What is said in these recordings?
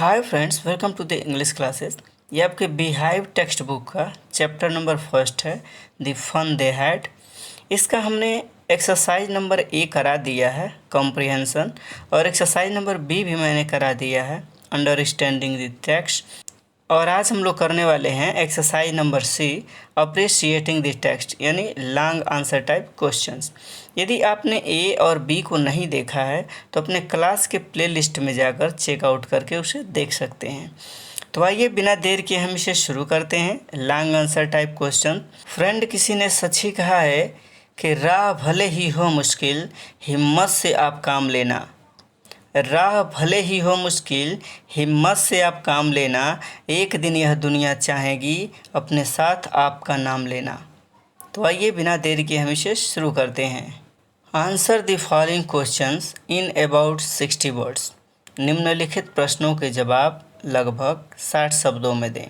Hi friends, welcome to the English classes. ये आपके Beehive text book का chapter number first है, the fun they had. इसका हमने एक्सरसाइज नंबर ए करा दिया है, कॉम्प्रिहेंशन, और एक्सरसाइज नंबर बी भी मैंने करा दिया है, अंडरस्टैंडिंग द टेक्स्ट। और आज हम लोग करने वाले हैं exercise number C, appreciating the text, यानी लॉन्ग आंसर टाइप क्वेश्चंस। यदि आपने ए और बी को नहीं देखा है तो अपने क्लास के प्लेलिस्ट में जाकर चेकआउट करके उसे देख सकते हैं। तो आइए बिना देर के हम इसे शुरू करते हैं। Long answer type question. Friend, किसी ने सच ही कहा है कि राह भले ही हो मुश्किल, हिम्मत से आप काम लेना। राह भले ही हो मुश्किल, हिम्मत से आप काम लेना, एक दिन यह दुनिया चाहेगी अपने साथ आपका नाम लेना। तो आइए बिना देरी के हम इसे शुरू करते हैं। Answer the following questions in about 60 words. निम्नलिखित प्रश्नों के जवाब लगभग 60 शब्दों में दें।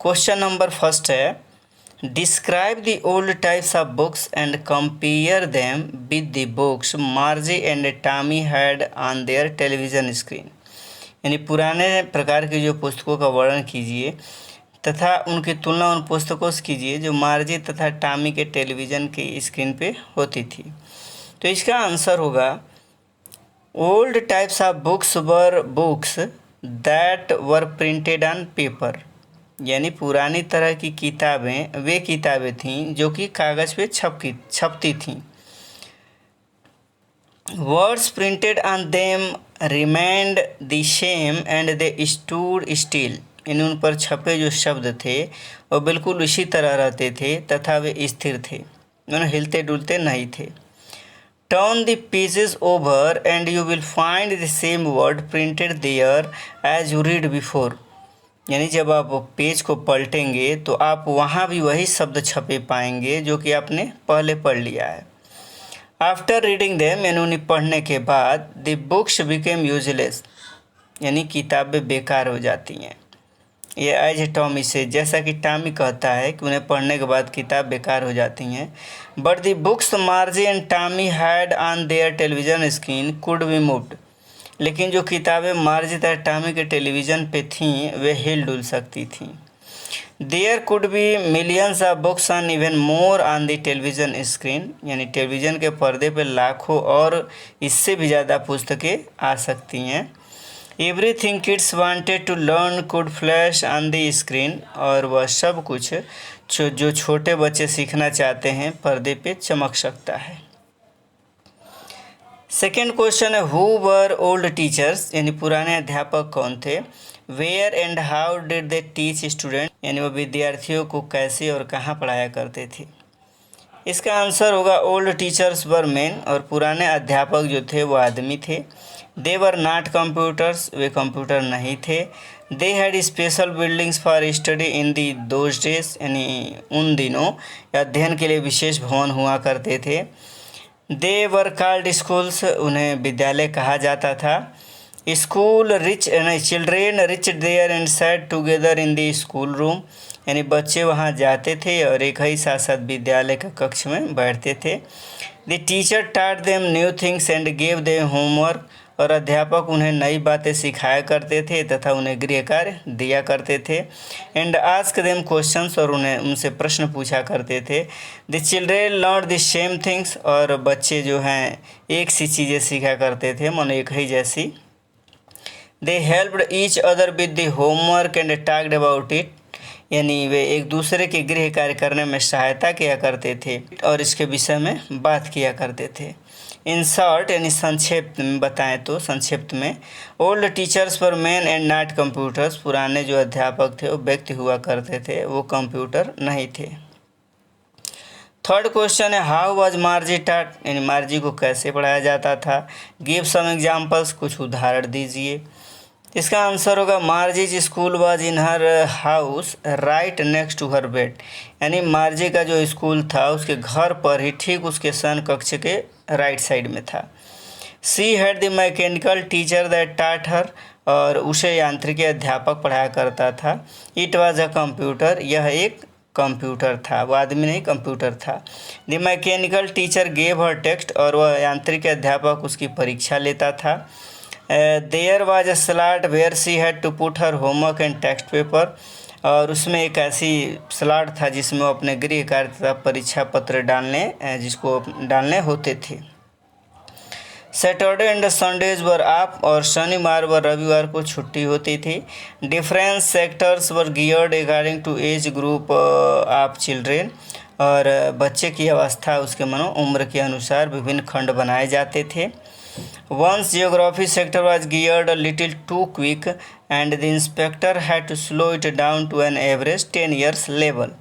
क्वेश्चन नंबर फर्स्ट है, describe the old types of books and compare them with the books मार्जी and Tommy had on their television screen. यानी पुराने प्रकार की जो पुस्तकों का वर्णन कीजिए तथा उनकी तुलना उन पुस्तकों से कीजिए जो मार्जी तथा टॉमी के टेलीविज़न की स्क्रीन पे होती थी। तो इसका आंसर होगा, old types of books were books that were printed on paper. यानी पुरानी तरह की किताबें वे किताबें थीं जो कि कागज़ पे छपती थीं। Words printed on them remained the same and they stood still. यानी उन पर छपे जो शब्द थे वो बिल्कुल उसी तरह रहते थे तथा वे स्थिर थे, उन्हें हिलते डुलते नहीं थे। Turn the pages over and you will find the same word printed there as you read before. यानी जब आप पेज को पलटेंगे तो आप वहाँ भी वही शब्द छपे पाएंगे जो कि आपने पहले पढ़ लिया है। आफ्टर रीडिंग देम, यानी उन्हें पढ़ने के बाद, द बुक्स बिकेम यूजलेस। यानी किताबें बेकार हो जाती हैं। ये एज टॉमी से, जैसा कि टॉमी कहता है कि उन्हें पढ़ने के बाद किताब बेकार हो जाती हैं। But the books मार्जी and Tommy had on their television screen could be moved. लेकिन जो किताबें मार्जी तथा टॉमी के टेलीविज़न पे थीं वे हिल डुल सकती थीं। There could be millions of books on even more on the television screen. यानी टेलीविज़न के पर्दे पर लाखों और इससे भी ज़्यादा पुस्तकें आ सकती हैं। Everything kids wanted to learn could flash on the screen. और वह सब कुछ जो छोटे बच्चे सीखना चाहते हैं पर्दे पे चमक सकता है। सेकेंड क्वेश्चन है, हु वर ओल्ड टीचर्स। यानी पुराने अध्यापक कौन थे। Where and how did they teach student. यानी वह विद्यार्थियों को कैसे और कहाँ पढ़ाया करते थे। इसका आंसर होगा, ओल्ड टीचर्स वर मेन। और पुराने अध्यापक जो थे वो आदमी थे। दे वर नॉट कंप्यूटर्स, वे कंप्यूटर नहीं थे। They had special buildings for study in the those days. यानी उन दिनों अध्ययन के लिए विशेष भवन हुआ करते थे। दे वर कॉल्ड स्कूल्स, उन्हें विद्यालय कहा जाता था। School reach children reach there and sat together in the school room. यानी बच्चे वहाँ जाते थे और एक ही साथ साथ विद्यालय के कक्ष में बैठते थे। द टीचर टाट them new things and gave them homework. और अध्यापक उन्हें नई बातें सिखाया करते थे तथा उन्हें गृह कार्य दिया करते थे। एंड आस्क देम क्वेश्चंस, और उन्हें उनसे प्रश्न पूछा करते थे। The children learn the same things, और बच्चे जो हैं एक सी चीज़ें सीखा करते थे, मानो एक ही जैसी। दे helped each other with the homework and talked about it. यानी वे एक दूसरे के गृह कार्य करने में सहायता किया करते थे और इसके विषय में बात किया करते थे। इन शॉर्ट, यानी संक्षेप में बताएं तो संक्षिप्त में, ओल्ड टीचर्स पर मैन एंड नॉट कंप्यूटर्स। पुराने जो अध्यापक थे वो व्यक्ति हुआ करते थे, वो कंप्यूटर नहीं थे। थर्ड क्वेश्चन है, हाउ वाज मार्जी टॉट। यानी मार्जी को कैसे पढ़ाया जाता था। गिव सम एग्जाम्पल्स, कुछ उदाहरण दीजिए। इसका आंसर होगा, Margie school was in her house right next to her bed. यानी मार्जी का जो स्कूल था उसके घर पर ही ठीक उसके शयन कक्ष के राइट साइड में था। She had the mechanical teacher that टाट हर। और उसे यांत्रिकी अध्यापक पढ़ाया करता था। इट वाज अ कंप्यूटर, यह एक कंप्यूटर था, वो आदमी नहीं कंप्यूटर था। The mechanical teacher gave her text. और वह यांत्रिकी अध्यापक उसकी परीक्षा लेता था। There was a slot where she had to put her homework and text paper, और उसमें एक ऐसी स्लॉट था जिसमें वो अपने गृह कार्य तथा परीक्षा पत्र जिसको डालने होते थे। Saturday and Sundays were off, और शनिवार व रविवार को छुट्टी होती थी। Different sectors were geared according to age group of children, और बच्चे की अवस्था उसके उम्र के अनुसार विभिन्न खंड बनाए जाते थे। Once geography sector was geared a little too quick and the inspector had to slow it down to an average 10 years level।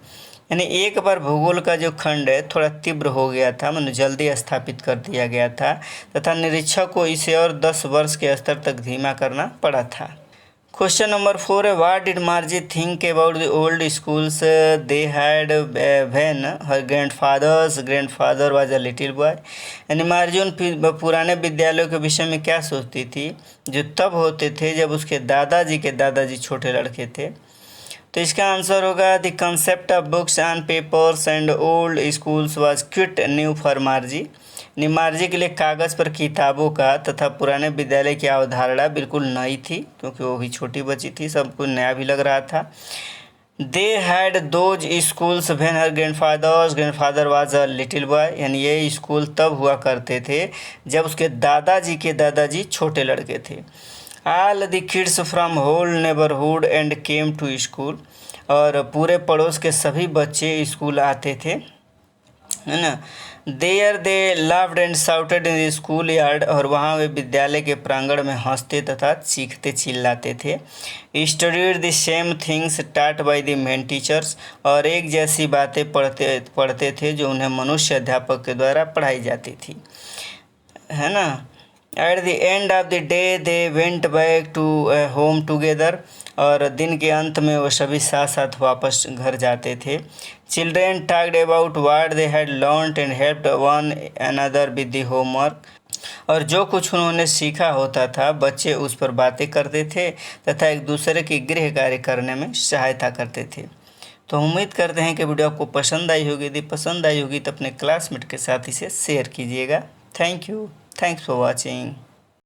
यानी एक बार भूगोल का जो खंड है थोड़ा तीव्र हो गया था, मतलब जल्दी स्थापित कर दिया गया था, तथा निरीक्षक को इसे और 10 वर्ष के स्तर तक धीमा करना पड़ा था। क्वेश्चन नंबर 4 है, what did मार्जी think about the old schools they had when her grandfather was a little boy. यानी मार्जी उन पुराने विद्यालयों के विषय में क्या सोचती थी जो तब होते थे जब उसके दादाजी छोटे लड़के थे। तो इसका आंसर होगा the concept of books on papers and old schools was quit new for मार्जी। मार्जी के लिए कागज़ पर किताबों का तथा पुराने विद्यालय की अवधारणा बिल्कुल नई थी, क्योंकि वो भी छोटी बच्ची थी, सब कुछ नया भी लग रहा था। They had those schools when her grandfather was a little boy. यानी ये स्कूल तब हुआ करते थे जब उसके दादाजी छोटे लड़के थे। All the kids from whole neighbourhood and came to school, और पूरे पड़ोस के सभी बच्चे स्कूल आते थे, है ना। There they laughed and shouted in the school yard, और वहाँ वे विद्यालय के प्रांगण में हंसते तथा चीखते चिल्लाते थे। स्टडीड द सेम थिंग्स टाट बाय द मेन टीचर्स, और एक जैसी बातें पढ़ते थे जो उन्हें मनुष्य अध्यापक के द्वारा पढ़ाई जाती थी, है ना। At the end of the day they went back to home together, और दिन के अंत में वो सभी साथ साथ वापस घर जाते थे। Children talked about what they had learned and helped one another with the homework, और जो कुछ उन्होंने सीखा होता था बच्चे उस पर बातें करते थे तथा एक दूसरे की गृह कार्य करने में सहायता करते थे। तो उम्मीद करते हैं कि वीडियो आपको पसंद आई होगी। यदि पसंद आई होगी तो अपने क्लासमेट के साथ इसे शेयर कीजिएगा। Thank you, thanks for watching.